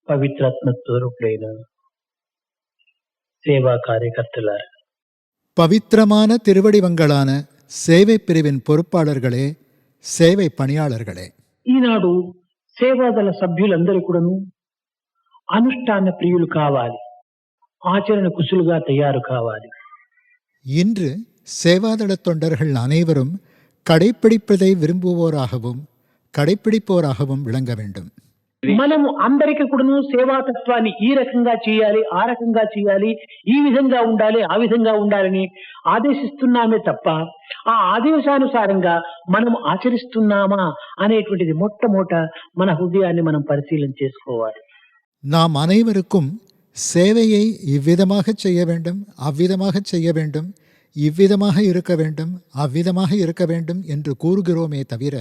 పవిత్రాత్మ స్వరూపుడైన సేవా కార్యకర్తలారా, பவித்திரமான திருவடிவங்களான சேவை பிரிவின் பொறுப்பாளர்களே, சேவை பணியாளர்களே, ఈనాడు సేవాదళ సభ్యులందరూ కూడాను అనుష్ఠాన ప్రియులు కావాలి, ఆచరణ కుశలుగా తయారు కావాలి. இன்று சேவாதள தொண்டர்கள் அனைவரும் கடைப்பிடிப்பதை விரும்புவோராகவும் கடைப்பிடிப்போராகவும் விளங்க வேண்டும். మనము అందరికీ కూడాను సేవాతత్వాన్ని ఈ రకంగా చేయాలి, ఆ రకంగా చేయాలి, ఈ విధంగా ఉండాలి, ఆ విధంగా ఉండాలని ఆదేశిస్తున్నామే తప్ప ఆ ఆదేశానుసారంగా మనం ఆచరిస్తున్నామా అనేటువంటిది మొట్టమొదట మన హృదయాన్ని మనం పరిశీలన చేసుకోవాలి. நாம் அனைவருக்கும் சேவையை இவ்விதமாக செய்ய வேண்டும், அவ்விதமாக செய்ய வேண்டும், இவ்விதமாக இருக்க வேண்டும், அவ்விதமாக இருக்க வேண்டும் என்று கூறுகிறோமே தவிர,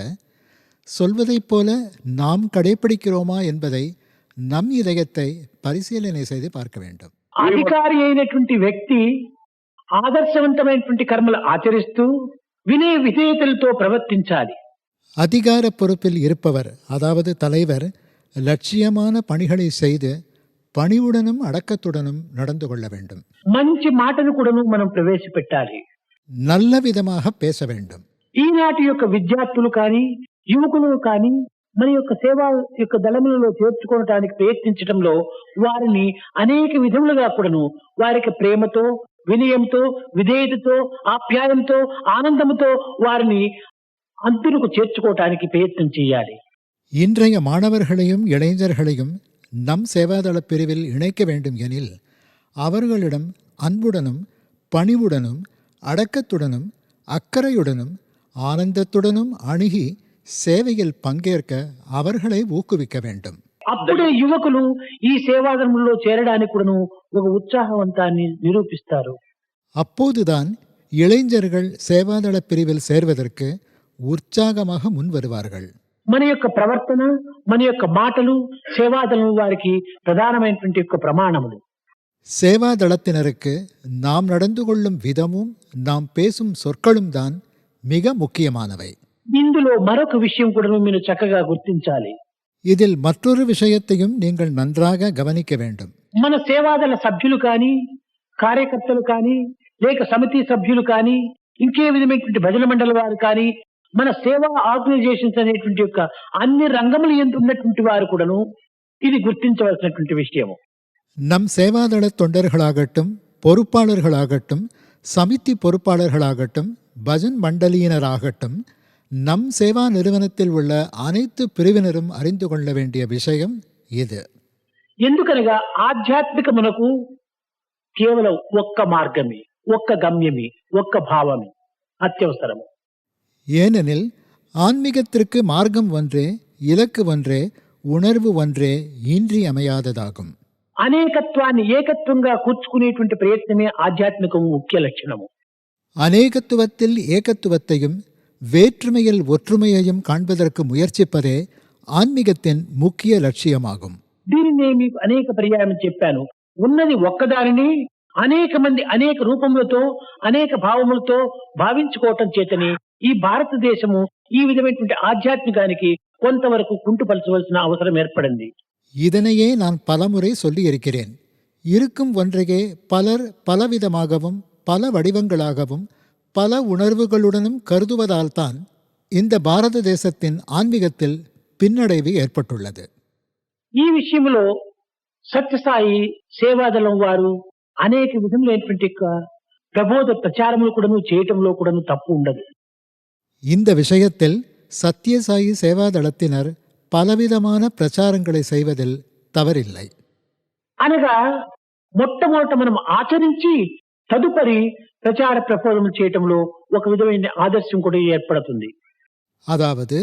சொல்வதைப் போல நாம் கடைப்பிடிக்கிறோமா என்பதை நம் இதயத்தை பரிசீலனை செய்து பார்க்க வேண்டும். అధికారి అయినటువంటి వ్యక్తి ఆదర్శవంతమైనటువంటి కర్మలు ఆచరిస్తూ వినయ విధేయతలతో ప్రవర్తించాలి. அதிகார பொறுப்பில் இருப்பவர், அதாவது தலைவர், லட்சியமான பணிகளை செய்து பணிவுடனும் அடக்கத்துடனும் நடந்து கொள்ள வேண்டும். మంచి మాటను కూడాను మనం ప్రవేశపెట్టాలి. நல்ல విధமாக பேச வேண்டும். ఈనాటి యొక్క విద్యార్థులు కానీ యువకులు కానీ మన యొక్క సేవా యొక్క దళములలో చేర్చుకోవడానికి ప్రయత్నించడంలో వారిని అనేక విధములుగా కూడాను వారికి ప్రేమతో, వినయంతో, విధేయతతో, ఆప్యాయంతో, ఆనందంతో వారిని అంతులకు చేర్చుకోవటానికి ప్రయత్నం చేయాలి. இன்றைய மாணவர்களையும் இளைஞர்களையும் நம் சேவாதள பிரிவில் இணைக்க வேண்டும் எனில் அவர்களிடம் அன்புடனும் பணிவுடனும் அடக்கத்துடனும் அக்கறையுடனும் ஆனந்தத்துடனும் அணுகி சேவையில் பங்கேற்க அவர்களை ஊக்குவிக்க வேண்டும். అప్పుడే యువకులు ఈ సేవాదళంలో చేరడానికి కూడాను ఒక ఉత్సాహవంతాన్ని నిరూపిస్తారు. அப்போதுதான் இளைஞர்கள் சேவாதள பிரிவில் சேர்வதற்கு உற்சாகமாக முன் வருவார்கள். మన యొక్క ప్రవర్తన, మన యొక్క మాటలు సేవాదళం వారికి ప్రధానమైనటువంటి యొక్క ప్రమాణములు. சேவாதளத்தினருக்கு நாம் நடந்து கொள்ளும் விதமும் நாம் பேசும் சொற்களும் தான் மிக முக்கியமானவை. ఇందులో మరొక విషయం కూడా మీరు చక్కగా గుర్తించాలి. இதில் மற்றொரு விஷயத்தையும் நீங்கள் நன்றாக கவனிக்க வேண்டும். మన సేవాదళ సభ్యులు కానీ, కార్యకర్తలు కానీ, లేక సమితి సభ్యులు కానీ, ఇంకే విధమైనటువంటి భజన మండలి వారు కానీ, మన సేవా ఆర్గనైజేషన్స్ అనేటువంటి యొక్క అన్ని రంగములు ఎందు ఉన్నటువంటి వారు కూడాను ఇది గుర్తించవలసినటువంటి విషయము. நம் சேவாதள தொண்டர்களாகட்டும், பொறுப்பாளர்களாகட்டும், சமிதி பொறுப்பாளர்களாகட்டும், பஜன் மண்டலியினராகட்டும், நம் சேவா நிறுவனத்தில் உள்ள அனைத்து பிரிவினரும் அறிந்து கொள்ள வேண்டிய விஷயம் இது. ఎందుకనగా ఆధ్యాత్మికమునకు కేవలం ఒక్క మార్గమే, ఒక్క గమ్యమే, ఒక్క భావమే అత్యవసరము. ஏனெனில் ஆன்மீகத்திற்கு மார்க்கம் ஒன்றே, இலக்கு ஒன்றே, உணர்வு ஒன்றே இன்றியமையாததாகும். అనేకత్వాన్ని ఏకత్వంగా కూర్చుకునేటువంటి ప్రయత్నమే ఆధ్యాత్మికం ముఖ్య లక్షణము. அநேகத்துவத்தில் ஏகத்துவத்தையும் வேற்றுமையில் ஒற்றுமையையும் காண்பதற்கு முயற்சிப்பதே ஆன்மீகத்தின் முக்கிய லட்சியமாகும். దీనిని మీకు అనేక పర్యాయం చెప్పాను. ఉన్నది ఒక్కదానిని అనేక మంది అనేక రూపములతో, అనేక భావములతో భావించుకోవటం చేతని ఈ భారతదేశము ఈ విధమైనటువంటి ఆధ్యాత్మికానికి కొంతవరకు కుంటుపరచవలసిన అవసరం ఏర్పడింది. இதனையே நான் பலமுறை சொல்லி இருக்கிறேன். இருக்கும் ஒன்றையே பலர் பலவிதமாகவும் பல வடிவங்களாகவும் பல உணர்வுகளுடனும் கருதுவதால்தான் இந்த பாரத தேசத்தின் ஆன்மீகத்தில் பின்னடைவு ஏற்பட்டுள்ளது. ఈ విషయంలో సత్యసాయి సేవాదళం వారు అనేక విధములైనటువంటి ప్రబోధ ప్రచారములు కూడాను చేయటంలో కూడాను తప్పు ఉండదు. இந்த விஷயத்தில் சத்யசாயி சேவாதளத்தினர் பலவிதமான பிரச்சாரங்களை செய்வதில் தவறில்லை. అనగా మొట్టమొదట మనం ఆచరించి తదుపరి ప్రచార ప్రబోధములు చేయటంలో ఒక విధమైన ఆదర్శం కూడా ఏర్పడుతుంది. அதாவது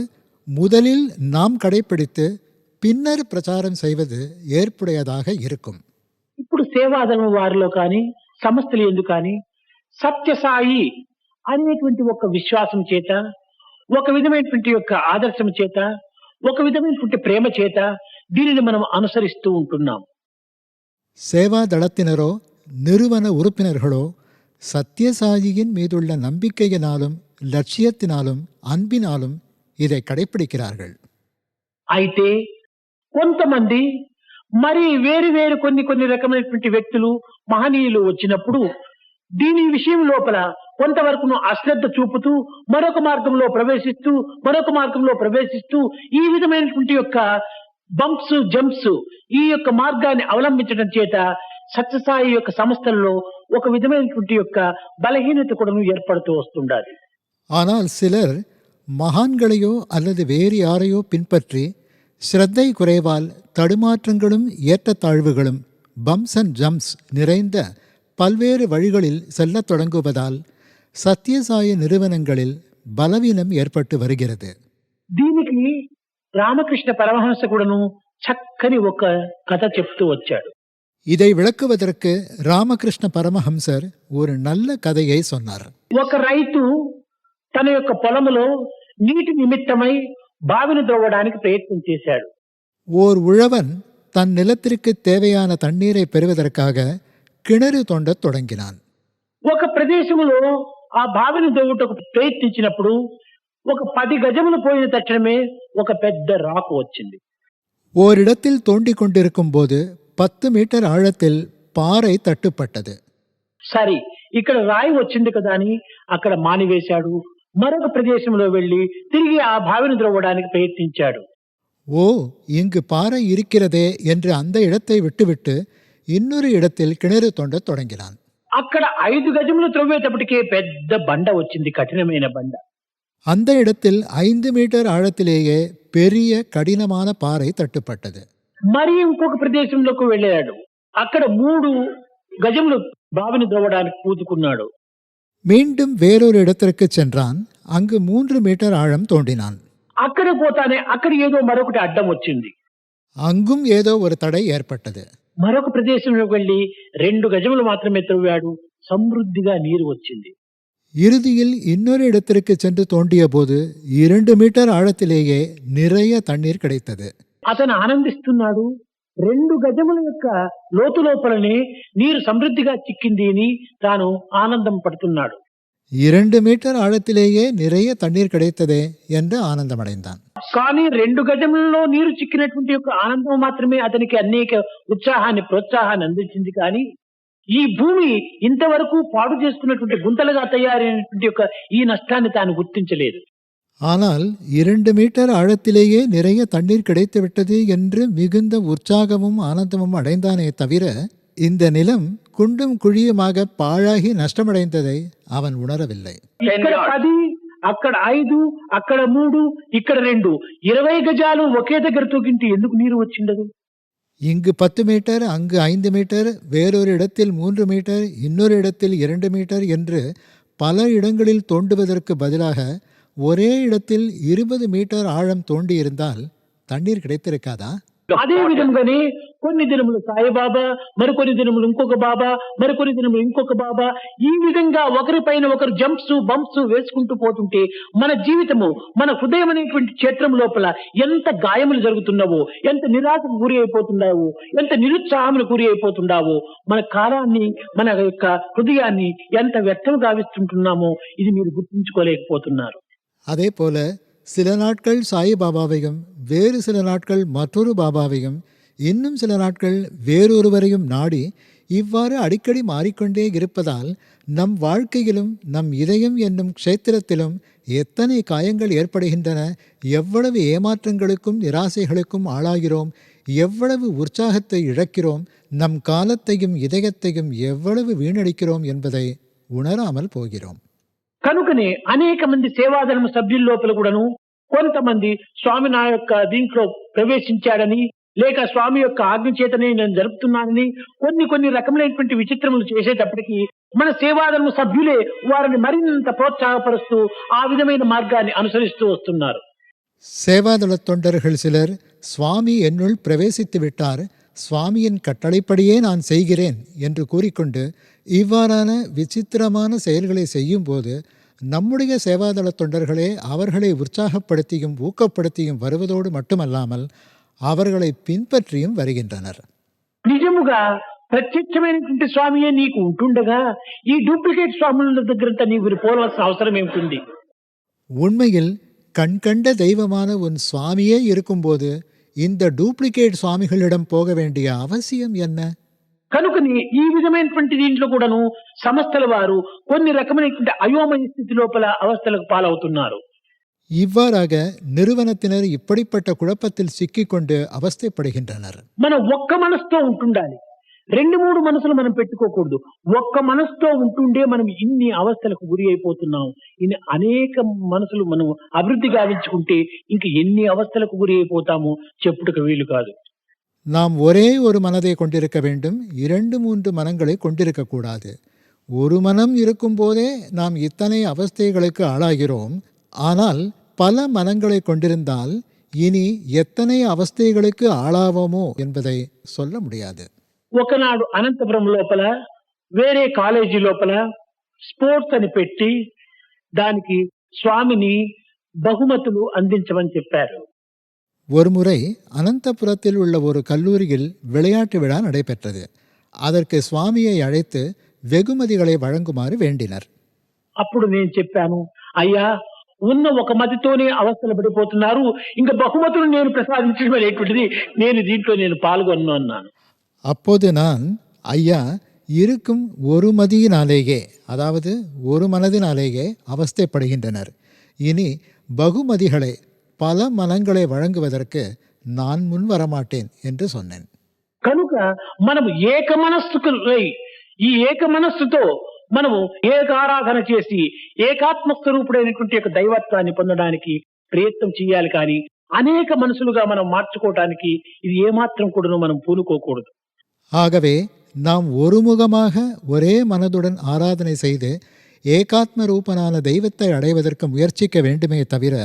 முதலில் நாம் கடைப்பிடித்து பின்னர் பிரச்சாரம் செய்வது ஏற்புடையதாக இருக்கும். ఇప్పుడు సేవాదళం వారిలో కానీ సంస్థలు ఎందుకు కానీ సత్యసాయి అనేటువంటి ఒక విశ్వాసం చేత, ఒక విధమైనటువంటి యొక్క ఆదర్శం చేత, ఒక విధమైనటువంటి ప్రేమ చేత దీనిని మనం అనుసరిస్తూ ఉంటున్నాం. சேவாதளத்தினரோ நிறுவன உறுப்பினர்களோ சத்யசாயியின் மீதுள்ள நம்பிக்கையினாலும் லட்சியத்தினாலும் அன்பினாலும் இதை கடைப்பிடிக்கிறார்கள். అయితే కొంతమంది మరి వేరు వేరు కొన్ని రకమైనటువంటి వ్యక్తులు మహనీయులు వచ్చినప్పుడు దీని విషయం లోపల కొంతవరకు అశ్రద్ధ చూపుతూ మరొక మార్గంలో ప్రవేశిస్తూ ఈ విధమైనటువంటి యొక్క బంప్స్ జంప్స్ ఈ యొక్క మార్గాన్ని అవలంబించడం చేత సత్యసాయి యొక్క సంస్థల్లో ఒక విధమైనటువంటి యొక్క బలహీనత కూడా ఏర్పడుతూ వస్తుండాలి. ஆனால் சிலர் மகான்களையோ அல்லது வேறு யாரையோ பின்பற்றி ஸ்ரத்தை குறைவால் தடுமாற்றங்களும் ஏற்றத்தாழ்வுகளும் பம்ப்ஸ் அண்ட் ஜம்ப்ஸ் நிறைந்த பல்வேறு வழிகளில் செல்லத் தொடங்குவதால் சத்யசாய நிறுவனங்களில் பலவீனம் ஏற்பட்டு வருகிறது. దీనికి రామకృష్ణ పరమహంస కూడాను చక్కని ఒక కథ చెప్తూ వచ్చాడు. இதை விளக்குவதற்கு ராமகிருஷ்ண பரமஹம்சர் ஒரு நல்ல கதையை சொன்னார். ఒక రైతు తన యొక్క పొలములో నీటి నిమిత్తమై బావిని త్రవ్వడానికి ప్రయత్నం చేశాడు. ஓர் உழவன் தன் நிலத்திற்கு தேவையான தண்ணீரை பெறுவதற்காக கிணறு தோண்டத் தொடங்கினான். ఒక ప్రదేశంలో ఆ బావిని త్రవ్వుటకు ప్రయత్నించినప్పుడు ఒక 10 గజములు పోయిన తక్షణమే ఒక పెద్ద రాకు వచ్చింది. ஓரிடத்தில் தோண்டிக் கொண்டிருக்கும் போது 10 மீட்டர் ஆழத்தில் பாறை தட்டுப்பட்டது. సరి ఇక్కడ రాయి వచ్చింది కదా అని అక్కడ మానివేశాడు. మరొక ప్రదేశంలో వెళ్లి తిరిగి ఆ బావిని త్రవ్వడానికి ప్రయత్నించాడు. ஓ, இங்கு பாறை இருக்கிறதே என்று அந்த இடத்தை விட்டுவிட்டு இன்னொரு இடத்தில் கிணறு தோண்டத் தொடங்கினான். అక్కడ 5 గజములు త్రవ్వేటప్పటికే పెద్ద బండ వచ్చింది, కఠినమైన బండ. அந்த இடத்தில் 5 மீட்டர் ஆழத்திலேயே பெரிய கடினமான பாறை தட்டுப்பட்டது. మరి ఇంకొక ప్రదేశంలోకి వెళ్ళాడు. అక్కడ 3 గజములు బావిని త్రవ్వడానికి పూతుకున్నాడు. மீண்டும் வேறொரு இடத்திற்கு சென்றான். அங்கு 3 மீட்டர் ஆழம் தோண்டினான். అక్కడ పోతానే అక్కడ ఏదో మరొకటి అడ్డం వచ్చింది. அங்கும் ஏதோ ஒரு தடை ஏற்பட்டது. మరొక ప్రదేశంలోకి వెళ్లి 2 గజములు మాత్రమే త్రవ్వాడు. సమృద్ధిగా నీరు వచ్చింది. இறுதியில் இன்னொரு இடத்திற்கு சென்று தோண்டிய போது 2 மீட்டர் ஆழத்திலேயே நிறைய தண்ணீர் கிடைத்தது. అతను ఆనందిస్తున్నాడు. 2 గజముల యొక్క లోతు లోపలనే నీరు సమృద్ధిగా చిక్కింది అని తాను ఆనందం పడుతున్నాడు. 2 மீட்டர் ஆழத்திலேயே நிறைய தண்ணீர் கிடைத்ததே என்று ஆனந்தமடைந்தான். కానీ 2 గజములలో నీరు చిక్కినటువంటి యొక్క ఆనందం మాత్రమే అతనికి అనేక ఉత్సాహాన్ని ప్రోత్సాహాన్ని అందించింది. కానీ ఈ భూమి ఇంతవరకు పాడు చేసుకున్నటువంటి గుంతలుగా తయారైనటువంటి యొక్క ఈ నష్టాన్ని తాను గుర్తించలేదు. ஆனால் 2 மீட்டர் ஆழத்திலேயே நிறைய தண்ணீர் கிடைத்து விட்டது என்று மிகுந்த உற்சாகமும் ஆனந்தமும் அடைந்தானே தவிர இந்த நிலம் குண்டும் குழியுமாக பாழாகி நஷ்டமடைந்ததை அவன் உணரவில்லை. ఇక్కడ 10, అక్కడ 5, అక్కడ 3, ఇక్కడ 2, 20 గజాలు ఒకే దగ్గర తూకింటే ఎందుకు నీరు వచ్చిండదు? இங்கு 10 மீட்டர், அங்கு 5 மீட்டர், வேறொரு இடத்தில் 3 மீட்டர், இன்னொரு இடத்தில் 2 மீட்டர் என்று பல இடங்களில் தோண்டுவதற்கு பதிலாக ஒரே இடத்தில் 20 மீட்டர் ஆழம் தோண்டியிருந்தால் தண்ணீர் கிடைத்திருக்காதா? అదే విధంగానే కొన్ని దినములు సాయిబాబా, మరికొన్ని దినములు ఇంకొక బాబా, మరికొన్ని దినములు ఇంకొక బాబా, ఈ విధంగా ఒకరిపైన ఒకరు జంప్స్ బంప్స్ వేసుకుంటూ పోతుంటే మన జీవితము, మన హృదయం అనేటువంటి క్షేత్రం లోపల ఎంత గాయములు జరుగుతున్నావో, ఎంత నిరాశకు గురి అయిపోతున్నావో, ఎంత నిరుత్సాహములకు గురి అయిపోతున్నావో, మన కాలాన్ని, మన యొక్క హృదయాన్ని ఎంత వ్యర్థం గావిస్తుంటున్నామో ఇది మీరు గుర్తించుకోలేకపోతున్నారు. அதே போல சில நாட்கள் சாயிபாபாவையும் வேறு சில நாட்கள் மற்றொரு பாபாவையும் இன்னும் சில நாட்கள் வேறொருவரையும் நாடி இவ்வாறு அடிக்கடி மாறிக்கொண்டே இருப்பதால் நம் வாழ்க்கையிலும் நம் இதயம் என்னும் க்ஷேத்திரத்திலும் எத்தனை காயங்கள் ஏற்படுகின்றன, எவ்வளவு ஏமாற்றங்களுக்கும் நிராசைகளுக்கும் ஆளாகிறோம், எவ்வளவு உற்சாகத்தை இழக்கிறோம், நம் காலத்தையும் இதயத்தையும் எவ்வளவு வீணடிக்கிறோம் என்பதை உணராமல் போகிறோம். కనుకనే అనేక మంది సేవాదళం సభ్యుల లోపల కూడాను కొంతమంది స్వామి నా యొక్క దీంట్లో ప్రవేశించాడని, లేక స్వామి యొక్క ఆజ్ఞ చేతనే నేను జరుపుతున్నానని కొన్ని రకములైనటువంటి విచిత్రములు చేసేటప్పటికీ మన సేవాదళం సభ్యులే వారిని మరింత ప్రోత్సాహపరుస్తూ ఆ విధమైన మార్గాన్ని అనుసరిస్తూ వస్తున్నారు. சேவாதள தொண்டர்கள் சிலர் சுவாமி என்னுள் பிரவேசித்து விட்டார், சுவாமியின் கட்டளைப்படியே நான் செய்கிறேன் என்று கூறிக்கொண்டு இவ்வாறான விசித்திரமான செயல்களை செய்யும்போது நம்முடைய சேவாதள தொண்டர்களே அவர்களை உற்சாகப்படுத்தியும் ஊக்கப்படுத்தியும் வருவதோடு மட்டுமல்லாமல் அவர்களை பின்பற்றியும் வருகின்றனர். నిజముగా ప్రత్యక్షమైనటువంటి స్వామియే నీకు ఉంటుండగా ఈ డూప్లికేట్ స్వాముల దగ్గరంతా నీకు పోవాల్సిన అవసరం ఏమిటి? உண்மையில் கண்கண்ட தெய்வமான உன் சுவாமியே இருக்கும்போது இந்த டூப்ளிகேட் சுவாமிகளிடம் போக வேண்டிய அவசியம் என்ன? కనుకని ఈ విధమైనటువంటి దీంట్లో కూడాను సంస్థల వారు కొన్ని రకమైనటువంటి అయోమయ స్థితి లోపల అవస్థలకు పాలవుతున్నారు. இவ்வாறாக நிறுவனத்தினர் இப்படிப்பட்ட குழப்பத்தில் சிக்கிக்கொண்டு அவஸ்தைப்படுகின்றனர். మనం ఒక్క మనసుతో ఉంటుండాలి. రెండు మూడు మనసులు మనం పెట్టుకోకూడదు. ఒక్క మనసుతో ఉంటుండే మనం ఇన్ని అవస్థలకు గురి అయిపోతున్నాం. ఇన్ని అనేక మనసులు మనం అభివృద్ధి గావించుకుంటే ఇంక ఎన్ని అవస్థలకు గురి అయిపోతామో చెప్పుటకు వీలు కాదు. நாம் ஒரே ஒரு மனதை கொண்டிருக்க வேண்டும், 2-3 மனங்களை கொண்டிருக்கக்கூடாது. ஒரு மனம் இருக்கும்போதே நாம் இத்தனை அவஸ்தைகளுக்கு ஆளாகிறோம். ஆனால் பல மனங்களை கொண்டிருந்தால் இனி எத்தனை அவஸ்தைகளுக்கு ஆளாவோமோ என்பதை சொல்ல முடியாது. ఒకనాడు అనంతపురం లోపల వేరే కాలేజీ లోపల స్పోర్ట్స్ అని పెట్టి దానికి స్వామిని బహుమతులు అందించమని చెప్పారు. ஒருமுறை அனந்தபுரத்தில் உள்ள ஒரு கல்லூரியில் விளையாட்டு விழா நடைபெற்றது. அதற்கு சுவாமியை அழைத்து வெகுமதிகளை வழங்குமாறு வேண்டினர். అప్పుడు నేను చెప్పాను, అయ్యా ఉన్న ఒక మతితోనే అవస్థలు పడిపోతున్నారు, ఇంకా బహుమతులు నేను ప్రసాదించడం అనేటువంటిది నేను దీంట్లో నేను పాల్గొన్ను అన్నాను. அப்போது நான், ஐயா, இருக்கும் ஒரு மதியினாலேயே, அதாவது ஒரு மனதினாலேயே அவஸ்தைப்படுகின்றனர். இனி பகுமதிகளை, பல மனங்களை வழங்குவதற்கு நான் முன் வரமாட்டேன் என்று சொன்னேன். కనుక మనము ఏక మనస్సుకు ఈ ఏక మనస్సుతో మనము ఏకారాధన చేసి ఏకాత్మ స్వరూపుడైనటువంటి యొక్క దైవత్వాన్ని పొందడానికి ప్రయత్నం చేయాలి. కానీ అనేక మనసులుగా మనం మార్చుకోవటానికి ఇది ఏమాత్రం కూడా మనం పూనుకోకూడదు. ஆகவே நாம் ஒருமுகமாக ஒரே மனதுடன் ஆராதனை செய்து ஏகாத்ம ரூபனான தெய்வத்தை அடைவதற்கு முயற்சிக்க வேண்டுமே தவிர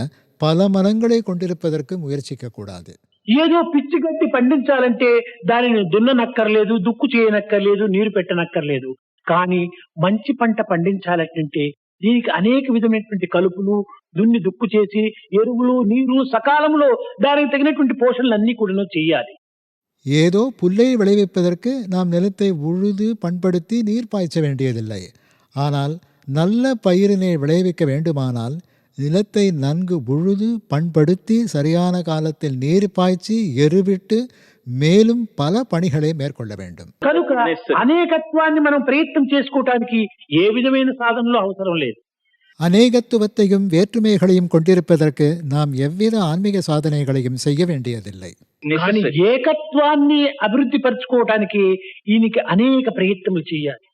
பல மனங்களை கொண்டிருப்பதற்கு முயற்சிக்க கூடாது. ఏదో పిచ్చి గడ్డి పండించాలంటే దానిని దున్ననక్కర్లేదు, దుక్కు చేయనక్కర్లేదు, నీరు పెట్టనక్కర్లేదు. కానీ మంచి పంట పండించాలంటే దీనికి అనేక విధమైనటువంటి కలుపులు, దున్ని దుక్కు చేసి ఎరువులు, నీరు సకాలంలో దానికి తగినటువంటి పోషణలు అన్ని కూడా చేయాలి. ஏதோ புல்லை விளைவிப்பதற்கு நாம் நிலத்தை உழுது பண்படுத்தி நீர் பாய்ச்ச வேண்டியதில்லை. ஆனால் நல்ல பயிரினை விளைவிக்க வேண்டுமானால் நிலத்தை நன்கு உழுது பண்படுத்தி சரியான காலத்தில் நீர் பாய்ச்சி எருவிட்டு மேலும் பல பணிகளை மேற்கொள்ள வேண்டும். కనుక అనేకత్వాన్ని మనం ప్రయత్నం చేసుకోవటానికి ఏ విధమైన సాధనలు అవసరం లేదు. அநேகத்துவத்தையும் வேற்றுமைகளையும் கொண்டிருப்பதற்கு நாம் எவ்வித ஆன்மீக சாதனைகளையும் செய்ய வேண்டியதில்லை. కానీ ఏకత్వాన్ని అభివృద్ధి పరచుకోవటానికి ఈయనకి అనేక ప్రయత్నములు చేయాలి.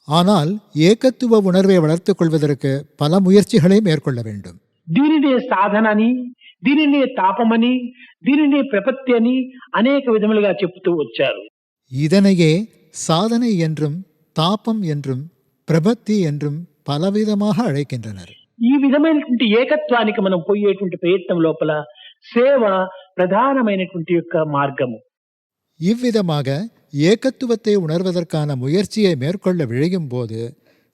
ஆனால் ஏகத்துவ உணர்வை வளர்த்துக் கொள்வதற்கு பல முயற்சிகளை மேற்கொள்ள வேண்டும். దీనినే సాధన అని, దీనినే తాపమని, దీనినే ప్రపత్తి అని అనేక విధములుగా చెప్తూ వచ్చారు. இதனையே சாதனை என்றும் தாபம் என்றும் பிரபத்தி என்றும் பலவிதமாக அழைக்கின்றனர். ఈ విధమైనటువంటి ఏకత్వానికి మనం పోయేటువంటి ప్రయత్నం లోపల సేవ ప్రధానమైనటువంటి యొక్క మార్గము. இவ்விதமாக ஏகத்துவத்தை உணர்வதற்கான முயற்சியை மேற்கொள்ள விழையும் போது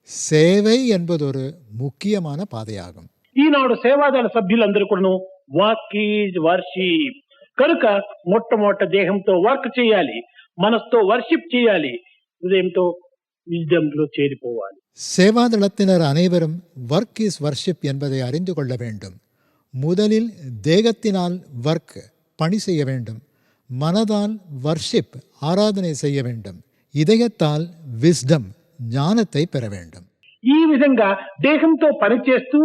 சேவை என்பதொரு முக்கியமான பாதையாகும். ఈనాడు సేవాదళ సభ్యులందరూ కూడా వర్క్ ఈజ్ వర్షిప్. కనుక మొట్టమొదట దేహంతో వర్క్ చేయాలి, మనసుతో వర్షిప్ చేయాలి, హృదయంతో విజ్డంలో చేరిపోవాలి. சேவாதளத்தினர் அனைவரும் ஒர்க் இஸ் வர்ஷிப் என்பதை அறிந்து கொள்ள வேண்டும். முதலில் தேகத்தினால் ஒர்க் பணி செய்ய வேண்டும், மனதால் வர்ஷிப் ஆராதனை செய்ய வேண்டும், இதயத்தால் விஸ்டம் ஞானத்தை பெற வேண்டும். ఈ విధంగా దేహంతో పని చేస్తూ,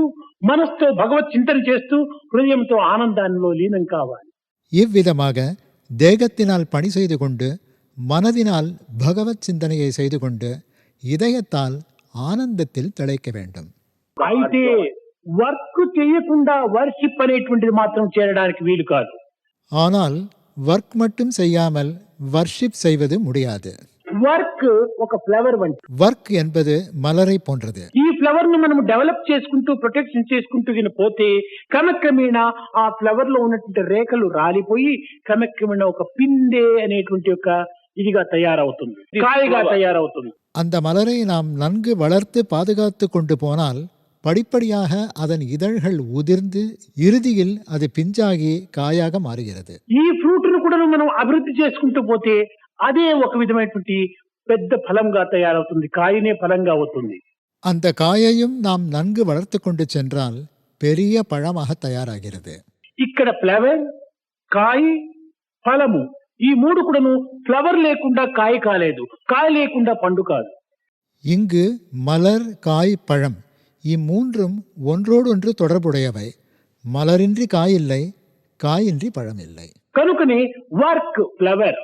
మనసుతో భగవత్ చింతన చేస్తూ, హృదయంతో ఆనందాల్లో లీనం కావాలి. இவ்விதமாக தேகத்தினால் பணி செய்து கொண்டு, மனதினால் பகவத் சிந்தனையை செய்து கொண்டு, இதயத்தால் ஆனந்தத்தில் திளைக்க வேண்டும். అయితే వర్క్ చేయకుండా వర్షిప్ అనేటువంటిది మాత్రం చేరడానికి వీలు కాదు. ஆனால் ஒர்க் மட்டும் செய்யாமல் வர்ஷிப் செய்வது முடியாது. వర్క్ ఒక ఫ్లవర్ వంటి. ஒர்க் என்பது மலரை போன்றது. ఈ ఫ్లవర్ ను మనం డెవలప్ చేసుకుంటూ ప్రొటెక్షన్ చేసుకుంటూ పోతే క్రమక్రమేణా ఆ ఫ్లవర్ లో ఉన్నటువంటి రేఖలు రాలిపోయి క్రమక్రమేణా ఒక పిందె అనేటువంటి ఒక ఇదిగా తయారవుతుంది, కాయగా తయారవుతుంది. அந்த மலரை நாம் நன்கு வளர்த்து பாதுகாத்து கொண்டு போனால் படிப்படியாக அதன் இதழ்கள் உதிர்ந்து இறுதியில் அது பிஞ்சாகி காயாக மாறுகிறது. ఈ ఫ్రూట్ ను కూడా మనం అభివృద్ధి చేసుకుంటూ పోతే అదే ఒక విధమైనటువంటి పెద్ద ఫలంగా తయారవుతుంది, కాయనే ఫలంగా అవుతుంది. அந்த காயையும் நாம் நன்கு வளர்த்து கொண்டு சென்றால் பெரிய பழமாக தயாராகிறது. ఇక్కడ ఫ్లవర్, కాయ, ఫలము, ఈ మూడు కూడాను ఫ్లవర్ లేకుండా కాయ కాలేదు, కాయ లేకుండా పండు కాదు. இங்கு மலர் காய் பழம் இம்மூன்றும் ஒன்றோடொன்று தொடர்புடையவை. மலரின்றி காய் இல்லை, காயின்றி பழம் இல்லை. కనుకనే వర్క్ ఫ్లవర్,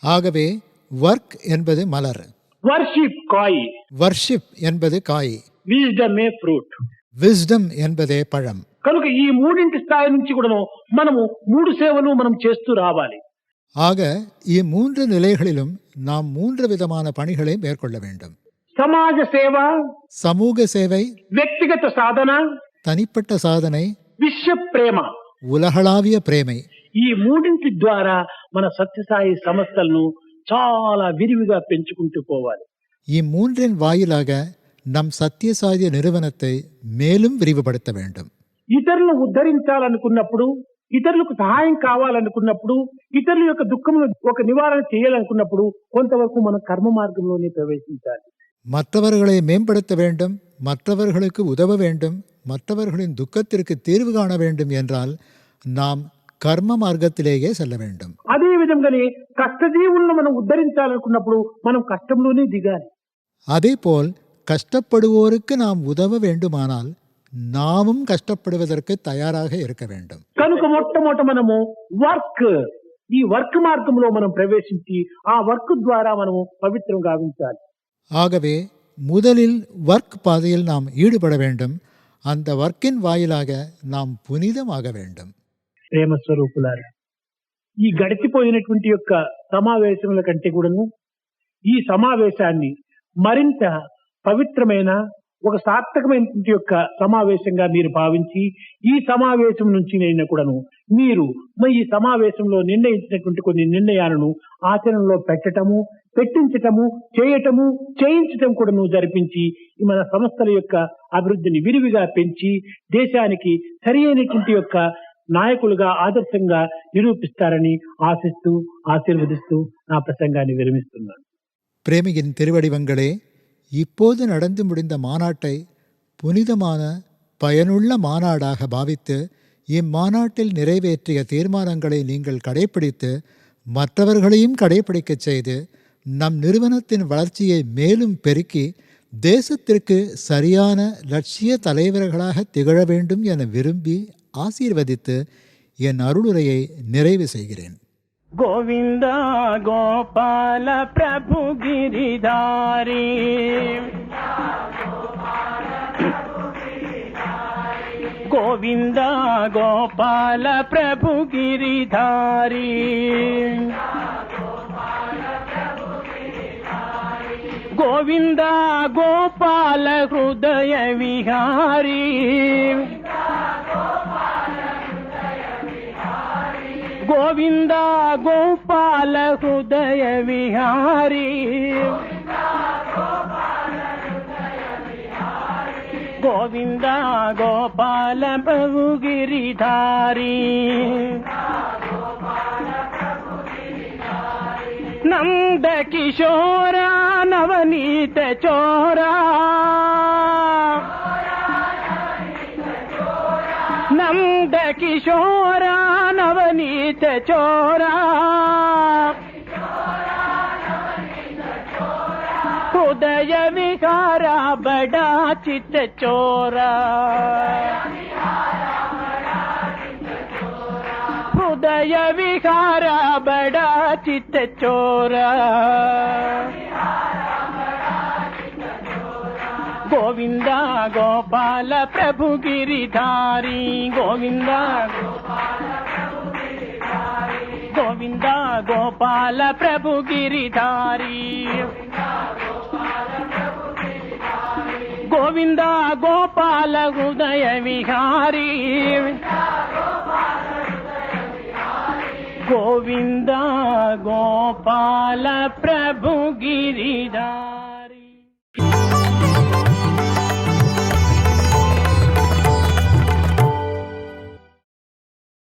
ஆகவே ஒர்க் என்பது மலர், వర్షిప్ కాయి, வர்ஷிப் என்பது காய், విజ్డమే ఫ్రూట్. விஸ்டம் என்பதே பழம். కనుక ఈ మూడింటి స్థాయి నుంచి కూడాను మనము మూడు సేవలు మనం చేస్తూ రావాలి. ஆக இம்மூன்று நிலைகளிலும் நாம் மூன்று விதமான பணிகளை மேற்கொள்ள வேண்டும். సమాజ సేవ, சமூக சேவை, వ్యక్తిగత సాధన, தனிப்பட்ட சாதனை, విశ్వ ప్రేమ, உலகளாவிய பிரேமை. ఈ మూడింటి ద్వారా మన సత్యసాయి సంస్థలను చాలా విరివిగా పెంచుకుంటూ పోవాలి. இம்மூன்றின் வாயிலாக நம் சத்யசாய நிறுவனத்தை மேலும் விரிவுபடுத்த வேண்டும். ఇతరులను ఉద్ధరించాలనుకున్నప్పుడు, ఇతరులకు సహాయం కావాలనుకున్నప్పుడు, ఇతరుల యొక్క దుఃఖమును ఒక నివారణ చేయాలనుకున్నప్పుడు కొంతవరకు మనం కర్మ మార్గంలోనే ప్రవేశించాలి. மற்றவர்களை மேம்படுத்த வேண்டும், மற்றவர்களுக்கு உதவ வேண்டும், மற்றவர்களின் துக்கத்திற்கு தீர்வு காண வேண்டும் என்றால் நாம் கர்ம మార్గத்திலேயே செல்ல வேண்டும். అదే విధంగానే కష్టజీవులను మనం ఉద్ధరించాలనుకున్నప్పుడు మనం కష్టంలోనే దిగాలి. அதேபோல் கஷ்டப்படுவோருக்கு நாம் உதவ வேண்டுமானால் நாமும் கஷ்டப்படுவதற்கு தயாராக இருக்க வேண்டும். కనుక మొట్టమొదట మనము ఈ వర్క్ మార్గంలో మనం ప్రవేశించి ఆ వర్క్ ద్వారా మనము పవిత్రం గావించాలి. ஆகவே முதலில் ஒர்க் பாதையில் நாம் ஈடுபட வேண்டும். அந்த ஒர்க்கின் வாயிலாக நாம் புனிதமாக வேண்டும். ప్రేమ స్వరూపులారా, ఈ గడిచిపోయినటువంటి యొక్క సమావేశముల కంటే కూడాను ఈ సమావేశాన్ని మరింత పవిత్రమైన ఒక సార్థకమైనటువంటి యొక్క సమావేశంగా మీరు భావించి ఈ సమావేశం నుంచి నేను కూడాను మీరు ఈ సమావేశంలో నిర్ణయించినటువంటి కొన్ని నిర్ణయాలను ఆచరణలో పెట్టించటము, చేయించటం కూడాను జరిపించి మన సంస్థల యొక్క అభివృద్ధిని విరివిగా పెంచి దేశానికి సరి అయినటువంటి యొక్క నాయకులుగా ఆదర్శంగా నిరూపిస్తారని ఆశిస్తూ ఆశీర్వదిస్తూ నా ప్రసంగాన్ని విరమిస్తున్నాను. பிரேமியின் திருவடிவங்களே, இப்போது நடந்து முடிந்த மாநாட்டை புனிதமான பயனுள்ள மாநாடாக பாவித்து இம்மாநாட்டில் நிறைவேற்றிய தீர்மானங்களை நீங்கள் கடைப்பிடித்து மற்றவர்களையும் கடைப்பிடிக்கச் செய்து நம் நிறுவனத்தின் வளர்ச்சியை மேலும் பெருக்கி தேசத்திற்கு சரியான லட்சிய தலைவர்களாக திகழ வேண்டும் என விரும்பி ஆசீர்வதித்து என் அருளுரையை நிறைவு செய்கிறேன். गोविंद गोपाल प्रभु गिरिधारी, गोविंद गोपाल प्रभु गिरिधारी, गोविंद गोपाल हृदय विहारी, गोविंद गोपाल हृदय विहारी, गोविंद गोपाल प्रभु गिरिधारी, नंद किशोरा नवनीत चोरा, नंद किशोरा नवनीत चोरा, हृदय विहारा बड़ा चित चोरा, हृदय विहारा बड़ा चित चोरा, गोविंद गोपाल प्रभु गिरिधारी, गोविंद गोविंद गोपाल प्रभु गिरिधारी, गोविंद गोपाल हृदय विहारी, गोविंद गोपाल प्रभु गिरिधारी.